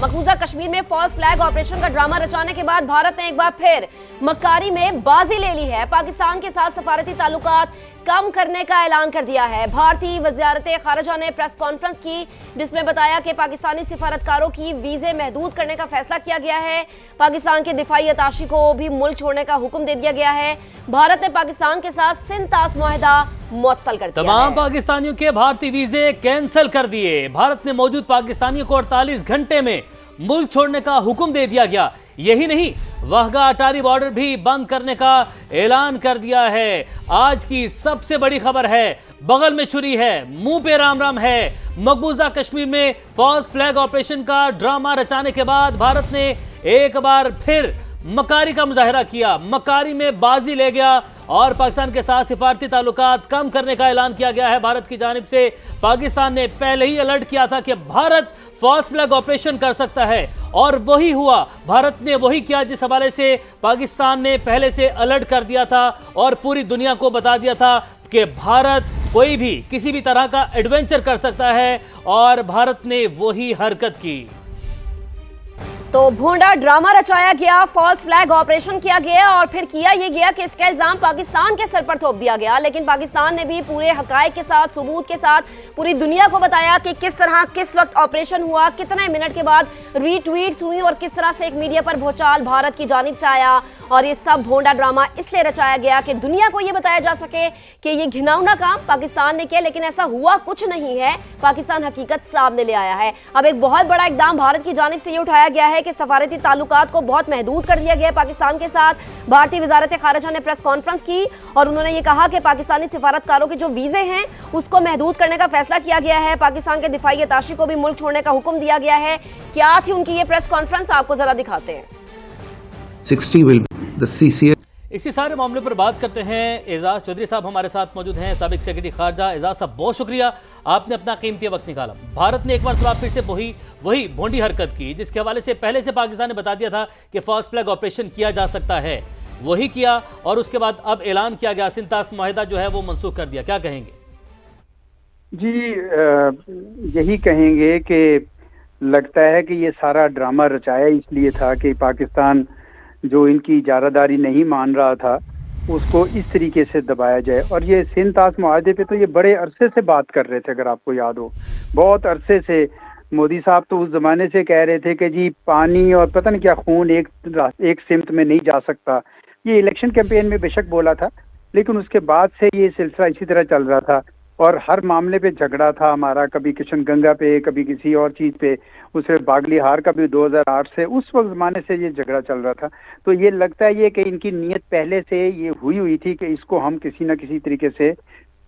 मकबूजा कश्मीर में false flag operation का drama रचाने के बाद भारत ने एक बार फिर मक्कारी में बाजी ले ली है। पाकिस्तान के साथ सफारती ताल्लुकात कम करने का ऐलान कर दिया है। भारतीय वज़ारत ख़ारिजा ने प्रेस कॉन्फ्रेंस की जिसमें बताया कि पाकिस्तानी सिफारतकारों की वीज़े महदूद करने का फैसला किया गया है। पाकिस्तान के दिफाई अताशी को भी मुल्क छोड़ने का हुक्म दे दिया गया है। भारत ने पाकिस्तान के साथ सिंतास मुआहदा मुअत्तल कर दिया है। तमाम पाकिस्तानियों के भारतीय वीजे कैंसिल कर दिए। भारत ने मौजूद पाकिस्तानियों को 48 घंटे में मुल्क छोड़ने का हुक्म दे दिया गया। यही नहीं, वाहगा अटारी बॉर्डर भी बंद करने का ऐलान कर दिया है। आज की सबसे बड़ी खबर है, बगल में छुरी है, मुंह पे राम राम है। मकबूजा कश्मीर में फॉल्स फ्लैग ऑपरेशन का ड्रामा रचाने के बाद भारत ने एक बार फिर मकारी का मुजाहिरा किया, मकारी में बाजी ले गया और पाकिस्तान के साथ सिफारती ताल्लुकात कम करने का ऐलान किया गया है। भारत की जानिब से पाकिस्तान ने पहले ही अलर्ट किया था कि भारत फॉल्स फ्लैग ऑपरेशन कर सकता है और वही हुआ। भारत ने वही किया जिस हवाले से पाकिस्तान ने पहले से अलर्ट कर दिया था और पूरी दुनिया को बता दिया था कि भारत कोई भी किसी भी तरह का एडवेंचर कर सकता है और भारत ने वही हरकत की। तो भोंडा ड्रामा रचाया गया, फॉल्स फ्लैग ऑपरेशन किया गया और फिर किया ये गया कि इसका इल्जाम पाकिस्तान के सर पर थोप दिया गया। लेकिन पाकिस्तान ने भी पूरे हकायक के साथ, सबूत के साथ पूरी दुनिया को बताया कि किस तरह किस वक्त ऑपरेशन हुआ, कितने मिनट के बाद रीट्वीट्स हुई और किस तरह से एक मीडिया पर भूचाल भारत की जानिब से आया। और ये सब भोंडा ड्रामा इसलिए रचाया गया कि दुनिया को ये बताया जा सके कि ये घिनौना काम पाकिस्तान ने किया, लेकिन ऐसा हुआ कुछ नहीं है। पाकिस्तान हकीकत सामने ले आया है। अब एक बहुत बड़ा इकदाम भारत की जानिब से ये उठाया गया है कि सफारती ताल्लुकात को बहुत महदूद कर दिया गया है पाकिस्तान के साथ। भारतीय वज़ारत ख़ारिजा ने प्रेस कॉन्फ्रेंस की और उन्होंने ये कहा कि पाकिस्तानी सिफारतकारों के जो वीज़े हैं उसको महदूद करने का फैसला किया गया है। पाकिस्तान के दिफाई अताशी को भी मुल्क छोड़ने का हुक्म दिया गया है। क्या थी उनकी ये प्रेस कॉन्फ्रेंस, आपको जरा दिखाते हैं। 60 will the CCA। इसी सारे मामले पर बात करते हैं। एजाज चौधरी साहब हमारे साथ मौजूद हैं, साबिक सेक्रेटरी खारजा। एजाज साहब, बहुत शुक्रिया, आपने अपना कीमती वक्त निकाला। भारत ने एक बार फिर से वही भोंडी हरकत की जिसके हवाले से पहले से पाकिस्तान ने बता दिया था कि फॉल्स फ्लैग ऑपरेशन किया जा सकता है। वही किया और उसके बाद अब ऐलान किया गया, सिंतास मुआहदा जो है वो मनसूख कर दिया। क्या कहेंगे? जी, यही कहेंगे कि लगता है कि ये सारा ड्रामा रचाया इसलिए था कि पाकिस्तान जो इनकी इजारादारी नहीं मान रहा था उसको इस तरीके से दबाया जाए। और ये सिंतास मुआहदे पे तो ये बड़े अरसे से बात कर रहे थे, अगर आपको याद हो, बहुत अरसे से। मोदी साहब तो उस ज़माने से कह रहे थे कि जी पानी और पता नहीं क्या खून एक सिमत में नहीं जा सकता। ये इलेक्शन कैंपेन में बेशक बोला था, लेकिन उसके बाद से ये सिलसिला इसी तरह चल रहा था और हर मामले पे झगड़ा था हमारा, कभी किशन गंगा पे, कभी किसी और चीज़ पे। उससे बागली हार का भी 2008 से उस वक्त ज़माने से ये झगड़ा चल रहा था। तो ये लगता है ये कि इनकी नीयत पहले से ये हुई थी कि इसको हम किसी न किसी तरीके से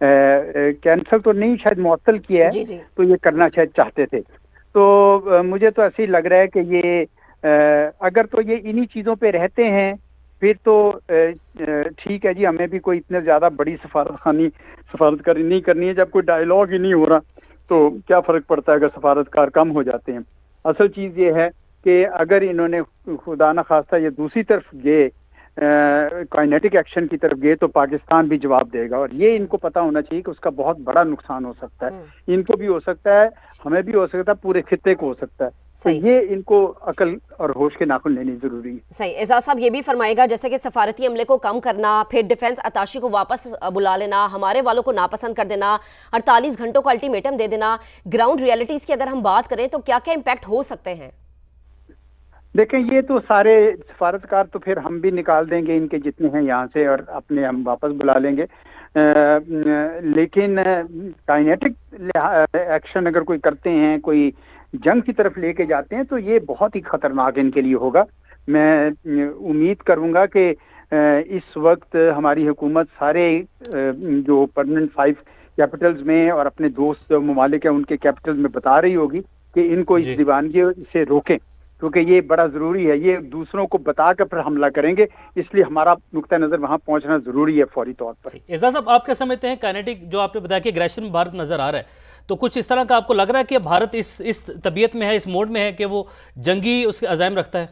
कैंसल तो नहीं, शायद मुअत्तल किया है, तो ये करना शायद चाहते थे। तो मुझे तो ऐसे ही लग रहा है कि ये अगर तो ये इन्हीं चीज़ों पे रहते हैं फिर तो ठीक है जी, हमें भी कोई इतने ज़्यादा बड़ी सफारतकारी नहीं करनी है। जब कोई डायलॉग ही नहीं हो रहा तो क्या फ़र्क पड़ता है अगर सफारतकार कम हो जाते हैं। असल चीज़ ये है कि अगर इन्होंने खुदा न खास्ता ये दूसरी तरफ गए, काइनेटिक एक्शन की तरफ गए, तो पाकिस्तान भी जवाब देगा और ये इनको पता होना चाहिए कि उसका बहुत बड़ा नुकसान हो सकता है। इनको भी हो सकता है, हमें भी हो सकता है, पूरे खित्ते को हो सकता है। तो ये इनको अकल और होश के नाखून लेनी जरूरी है। सही। एजाज साहब, ये भी फरमाएगा जैसे कि सफारती अमले को कम करना, फिर डिफेंस अताशी को वापस बुला लेना, हमारे वालों को नापसंद कर देना, 48 घंटों का अल्टीमेटम दे देना, ग्राउंड रियलिटीज की अगर हम बात करें तो क्या क्या इम्पैक्ट हो सकते हैं? देखें, ये तो सारे सफारतकार तो फिर हम भी निकाल देंगे इनके जितने हैं यहाँ से और अपने हम वापस बुला लेंगे। लेकिन काइनेटिक एक्शन अगर कोई करते हैं, कोई जंग की तरफ लेके जाते हैं, तो ये बहुत ही खतरनाक इनके लिए होगा। मैं उम्मीद करूँगा कि इस वक्त हमारी हुकूमत सारे जो परमानेंट 5 कैपिटल्स में और अपने दोस्त ममालिक हैं उनके कैपिटल्स में बता रही होगी कि इनको इस दीवानगी से रोकें, क्योंकि ये बड़ा ज़रूरी है। ये दूसरों को बता कर फिर हमला करेंगे, इसलिए हमारा नुक्ता नज़र वहाँ पहुँचना ज़रूरी है फौरी तौर पर। एजाज साहब, आप क्या समझते हैं, काइनेटिक जो आपने बताया कि एग्रेशन में भारत नज़र आ रहा है, तो कुछ इस तरह का आपको लग रहा है कि भारत इस तबीयत में है, इस मोड में है कि वो जंगी उसके अज़ाइम रखता है?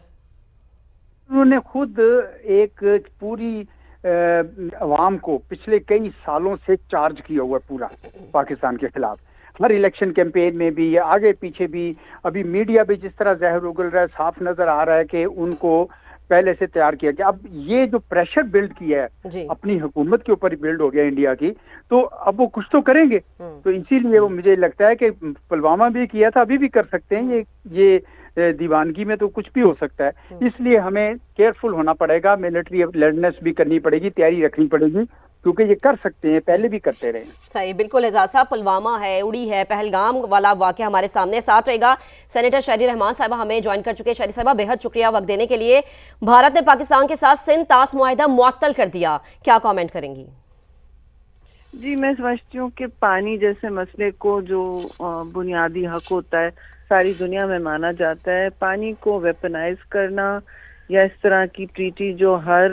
उन्होंने खुद एक पूरी अवाम को पिछले कई सालों से चार्ज किया हुआ पूरा पाकिस्तान के खिलाफ। ہر الیکشن کیمپین میں بھی آگے پیچھے بھی. ابھی میڈیا بھی جس طرح زہر اگل رہا ہے, صاف نظر آ رہا ہے کہ ان کو پہلے سے تیار کیا گیا. اب یہ جو پریشر بلڈ کیا ہے جی اپنی حکومت کے اوپر ہی بلڈ ہو گیا انڈیا کی, تو اب وہ کچھ تو کریں گے. تو اسی لیے وہ مجھے لگتا ہے کہ پلوامہ بھی کیا تھا, ابھی بھی کر سکتے ہیں. یہ دیوانگی میں تو کچھ بھی ہو سکتا ہے. اس لیے ہمیں کیئرفل ہونا پڑے گا, ملٹری لرننس بھی کرنی پڑے گی, تیاری رکھنی پڑے گی, کیونکہ یہ کر سکتے ہیں, پہلے بھی کرتے رہے ہیں. صحیح, بالکل اعجاز صاحب. پلوامہ ہے, اڑی ہے, پہلگام والا واقعہ ہمارے سامنے ساتھ رہے گا. سینیٹر شہری رحمان صاحبہ ہمیں جوائن کر چکے. شہری صاحبہ بہت شکریہ وقت دینے کے لیے. بھارت نے پاکستان کے ساتھ سندھ طاس معاہدہ معطل کر دیا, کیا کامنٹ کریں گی؟ جی, میں سمجھتی ہوں کہ پانی جیسے مسئلے کو جو بنیادی حق ہوتا ہے ساری دنیا میں مانا جاتا ہے, پانی کو ویپنائز کرنا یا اس طرح کی ٹریٹی جو ہر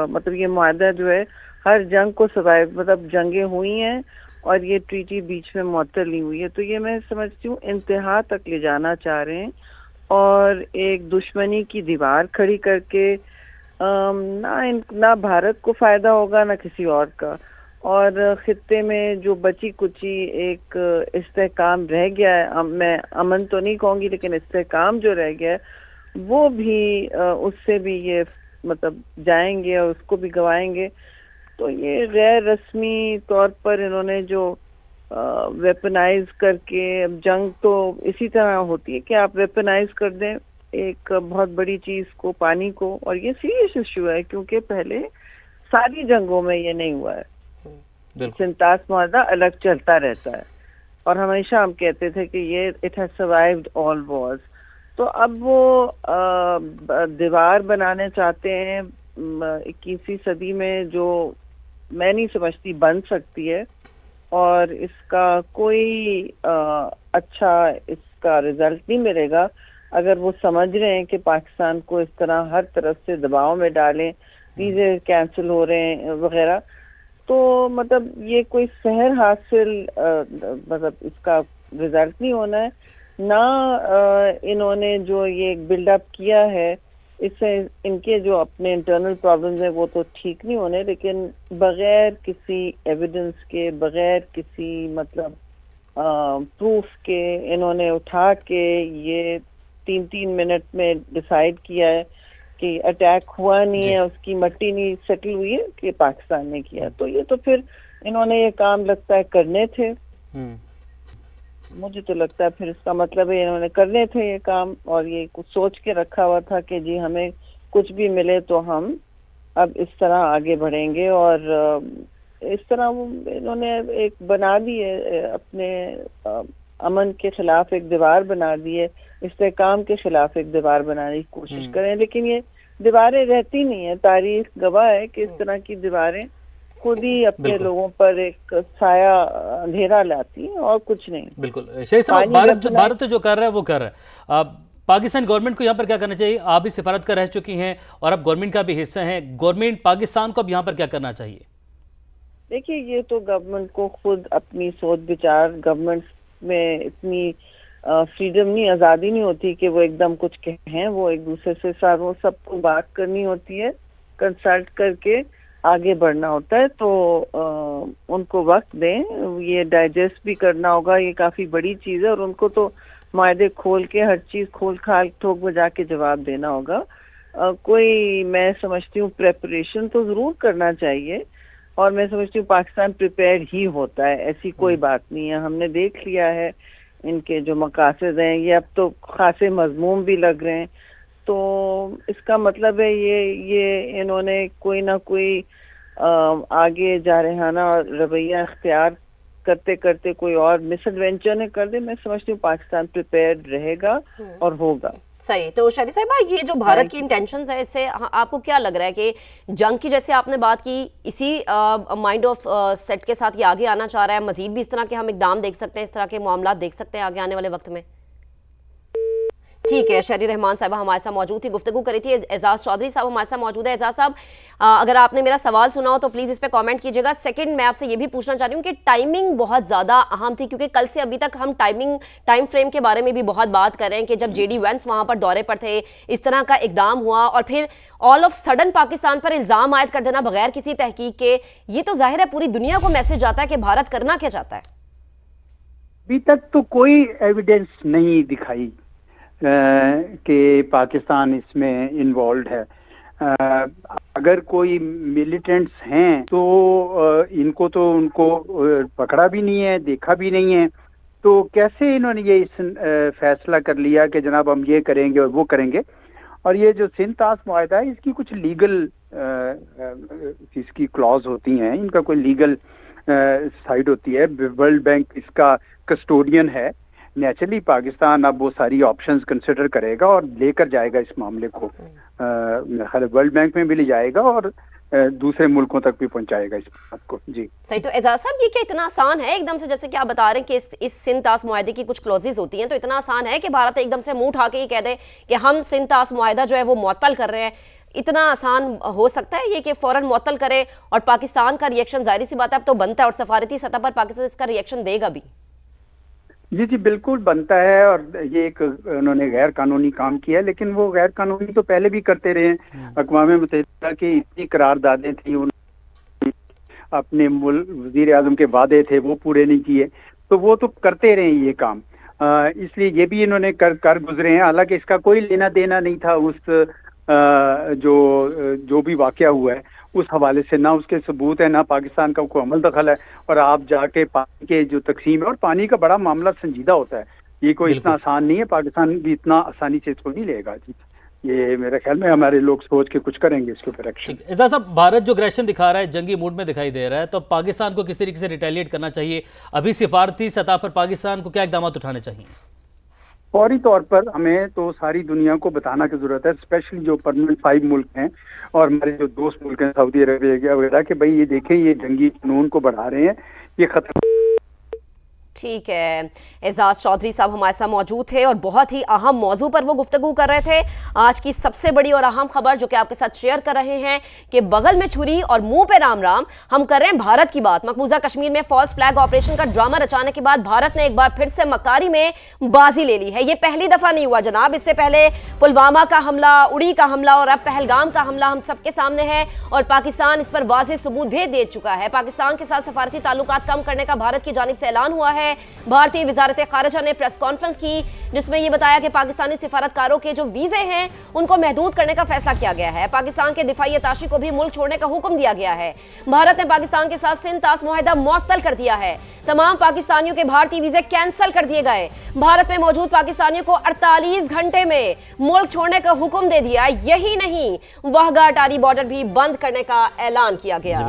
مطلب یہ معاہدہ جو ہے ہر جنگ کو سروائیو, مطلب جنگیں ہوئی ہیں اور یہ ٹریٹی بیچ میں معطل نہیں ہوئی ہے, تو یہ میں سمجھتی ہوں انتہا تک لے جانا چاہ رہے ہیں اور ایک دشمنی کی دیوار کھڑی کر کے نہ بھارت کو فائدہ ہوگا نہ کسی اور کا. اور خطے میں جو بچی کچی ایک استحکام رہ گیا ہے, میں امن تو نہیں کہوں گی لیکن استحکام جو رہ گیا ہے وہ بھی اس سے بھی یہ مطلب جائیں گے اور اس کو بھی گوائیں گے. تو یہ غیر رسمی طور پر انہوں نے جو ویپنائز کر کے, اب جنگ تو اسی طرح ہوتی ہے کہ آپ ویپنائز کر دیں ایک بہت بڑی چیز کو, پانی کو, اور یہ سیریس ایشو ہے کیونکہ پہلے ساری جنگوں میں یہ نہیں ہوا ہے. سندھ طاس معاہدہ الگ چلتا رہتا ہے اور ہمیشہ ہم کہتے تھے کہ یہ اٹ ہیز سروائیوڈ آل وارز. تو اب وہ دیوار بنانے چاہتے ہیں 21ویں صدی میں, جو میں نہیں سمجھتی بن سکتی ہے, اور اس کا کوئی اچھا اس کا رزلٹ نہیں ملے گا اگر وہ سمجھ رہے ہیں کہ پاکستان کو اس طرح ہر طرف سے دباؤ میں ڈالیں, ویزے کینسل ہو رہے ہیں وغیرہ. تو مطلب یہ کوئی سحر حاصل مطلب اس کا رزلٹ نہیں ہونا ہے. نہ انہوں نے جو یہ بلڈ اپ کیا ہے اس سے ان کے جو اپنے انٹرنل پرابلمز ہیں وہ تو ٹھیک نہیں ہونے, لیکن بغیر کسی ایویڈنس کے, بغیر کسی مطلب پروف کے انہوں نے اٹھا کے یہ 3 منٹ میں ڈیسائیڈ کیا ہے کہ اٹیک ہوا نہیں ہے, اس کی مٹی نہیں سیٹل ہوئی ہے کہ پاکستان نے کیا. تو یہ تو پھر انہوں نے یہ کام لگتا ہے کرنے تھے, مجھے تو لگتا ہے پھر اس کا مطلب ہے انہوں نے کرنے تھے یہ کام, اور یہ کچھ سوچ کے رکھا ہوا تھا کہ جی ہمیں کچھ بھی ملے تو ہم اب اس طرح آگے بڑھیں گے. اور اس طرح انہوں نے ایک بنا دی ہے اپنے امن کے خلاف ایک دیوار بنا دی ہے, استحکام کے خلاف ایک دیوار بنانے کی کوشش کریں, لیکن یہ دیواریں رہتی نہیں ہیں. تاریخ گواہ ہے کہ اس طرح کی دیواریں خود ہی اپنے لوگوں پر ایک سایہ اندھیرا لاتی ہیں اور کچھ نہیں. بالکل شہری صاحب, بھارت جو کر رہا ہے وہ کر رہا ہے. پاکستان گورنمنٹ کو یہاں پر کیا کرنا چاہیے؟ آپ بھی سفارت کا رہ چکی ہیں اور اب گورنمنٹ کا بھی حصہ ہیں, گورنمنٹ پاکستان کو اب یہاں پر کیا کرنا چاہیے؟ دیکھیے, یہ تو گورنمنٹ کو خود اپنی سوچ بچار, گورنمنٹ میں اتنی فریڈم نہیں, آزادی نہیں ہوتی کہ وہ ایک دم کچھ کہیں, وہ ایک دوسرے سے سب کو بات کرنی ہوتی ہے, کنسلٹ کر کے آگے بڑھنا ہوتا ہے. تو ان کو وقت دیں, یہ ڈائجسٹ بھی کرنا ہوگا, یہ کافی بڑی چیز ہے اور ان کو تو معاہدے کھول کے ہر چیز کھول کھال ٹھوک بجا کے جواب دینا ہوگا. کوئی میں سمجھتی ہوں پریپریشن تو ضرور کرنا چاہیے, اور میں سمجھتی ہوں پاکستان پریپیئرڈ ہی ہوتا ہے, ایسی کوئی بات نہیں ہے. ہم نے دیکھ لیا ہے ان کے جو مقاصد ہیں یہ اب تو خاصے مضموم بھی لگ رہے ہیں. تو اس کا مطلب ہے یہ انہوں نے کوئی نہ کوئی آگے جارحانہ رویہ اختیار کرتے کرتے کوئی اور مس ایڈونچر نے کر دے. میں سمجھتی ہوں پاکستان پریپیئرڈ رہے گا اور ہوگا. صحیح. تو شہری صاحبہ, یہ جو بھارت کی انٹینشنز ہے اس سے آپ کو کیا لگ رہا ہے کہ جنگ کی جیسے آپ نے بات کی اسی مائنڈ آف سیٹ کے ساتھ یہ آگے آنا چاہ رہا ہے, مزید بھی اس طرح کے ہم اقدام دیکھ سکتے ہیں, اس طرح کے معاملات دیکھ سکتے ہیں آگے آنے والے وقت میں؟ ٹھیک ہے, شہری رحمان صاحبہ ہمارے ساتھ موجود تھی, گفتگو کری تھی. اعجاز چودھری صاحب ہمارے ساتھ موجود ہے. اعجاز صاحب, اگر آپ نے میرا سوال سنا ہو تو پلیز اس پہ کامنٹ کیجیے گا. سیکنڈ, میں آپ سے یہ بھی پوچھنا چاہ رہی ہوں کہ ٹائمنگ بہت زیادہ اہم تھی, کیونکہ کل سے ابھی تک ہم ٹائم فریم کے بارے میں بھی بہت بات کر رہے ہیں کہ جب جے ڈی وینس وہاں پر دورے پر تھے اس طرح کا اقدام ہوا, اور پھر آل آف سڈن پاکستان پر الزام عائد کر دینا بغیر کسی تحقیق کے, یہ تو ظاہر ہے پوری دنیا کو میسج آتا ہے کہ بھارت کرنا کیا چاہتا ہے. अभी तक तो कोई एविडेंस नहीं दिखाई कि पाकिस्तान इसमें इन्वॉल्व है। अगर कोई मिलिटेंट्स हैं तो इनको तो उनको पकड़ा भी नहीं है, देखा भी नहीं है, तो कैसे इन्होंने ये फैसला कर लिया कि जनाब हम ये करेंगे और वो करेंगे। और ये जो सिंध ताश मुआहदा है इसकी कुछ लीगल इसकी क्लॉज होती हैं, इनका कोई लीगल साइड होती है। वर्ल्ड बैंक इसका कस्टोडियन है। नेचुरली पाकिस्तान अब वो सारी ऑप्शंस कंसिडर करेगा और लेकर जाएगा इस मामले को, मेरे ख्याल वर्ल्ड बैंक में भी ले जाएगा और दूसरे मुल्कों तक भी पहुंचाएगा इस बात को। जी सही। तो एजाज साहब ये क्या इतना आसान है एकदम से, जैसे कि आप बता रहे हैं कि इस सिंध ताश मुआहदे की कुछ क्लॉजेज होती हैं, तो इतना आसान है कि भारत एकदम से मुंह उठा के ये कह दे कि हम सिंध ताश मुआहदा जो है वो मुअत्तल कर रहे हैं? इतना आसान हो सकता है ये कि फौरन मुअत्तल करे? और पाकिस्तान का रिएक्शन जाहिर सी बात है अब तो बनता है, और सफारती सतह पर पाकिस्तान इसका रिएक्शन देगा भी। जी जी बिल्कुल बनता है। और ये एक उन्होंने गैर कानूनी काम किया है, लेकिन वो गैर कानूनी तो पहले भी करते रहे हैं। अक़वाम मुत्तहिदा की इतनी करारदादें थी, अपने वज़ीर आज़म के वादे थे वो पूरे नहीं किए, तो वो तो करते रहे ये काम। इसलिए ये भी इन्होंने कर गुजरे हैं। हालांकि इसका कोई लेना देना नहीं था उस जो भी वाक़या हुआ है उस हवाले से, ना उसके सबूत है, ना पाकिस्तान का कोई अमल दखल है। और आप जाके पानी के जो तकसीम है, और पानी का बड़ा मामला संजीदा होता है, ये कोई इतना आसान नहीं है, पाकिस्तान भी इतना आसानी से इसको नहीं लेगा। ये मेरे ख्याल में हमारे लोग सोच के कुछ करेंगे इसके ऊपर एक्शन। एजाज साहब, भारत जो अग्रेशन दिखा रहा है, जंगी मूड में दिखाई दे रहा है, तो पाकिस्तान को किस तरीके से रिटेलिएट करना चाहिए? अभी सिफारती सतह पर पाकिस्तान को क्या इक़दाम उठाने चाहिए? फौरी तौर पर हमें तो सारी दुनिया को बताना की जरूरत है, स्पेशली जो परमानेंट 5 मुल्क हैं और हमारे जो दोस्त मुल्क हैं सऊदी अरबिया वगैरह, कि भाई ये देखें ये जंगी जुनून को बढ़ा रहे हैं, ये खतरा। ठीक है, एजाज चौधरी साहब हमारे साथ मौजूद थे और बहुत ही अहम मौजू पर वो गुफ्तगू कर रहे थे। आज की सबसे बड़ी और अहम खबर जो कि आपके साथ शेयर कर रहे हैं कि बगल में छुरी और मुंह पे राम राम, हम कर रहे हैं भारत की बात। मकबूजा कश्मीर में फॉल्स फ्लैग ऑपरेशन का ड्रामा रचाने के बाद भारत ने एक बार फिर से मक्कारी में बाजी ले ली है। ये पहली दफा नहीं हुआ जनाब, इससे पहले पुलवामा का हमला, उड़ी का हमला और अब पहलगाम का हमला हम सबके सामने है और पाकिस्तान इस पर वाज़ेह सबूत भी दे चुका है। पाकिस्तान के साथ सफारती ताल्लुकात कम करने का भारत की जानिब से ऐलान हुआ है। भारतीय वजारत खारिजा ने प्रेस कॉन्फ्रेंस की जिसमें यह बताया कि पाकिस्तानी सिफारतकारों के जो वीजे हैं उनको महदूद करने का फैसला किया गया है। पाकिस्तान के दिफाई अताशी को भी मुल्क छोड़ने का हुक्म दिया गया है। भारत ने पाकिस्तान के साथ सिंध ताश मुआहदा मुअत्तल कर दिया है। तमाम पाकिस्तानियों के भारतीय वीजे कैंसिल कर दिए गए। भारत में मौजूद पाकिस्तानियों को 48 घंटे में मुल्क छोड़ने का हुक्म दे दिया। यही नहीं, वाहगा अटारी बॉर्डर भी बंद करने का ऐलान किया गया।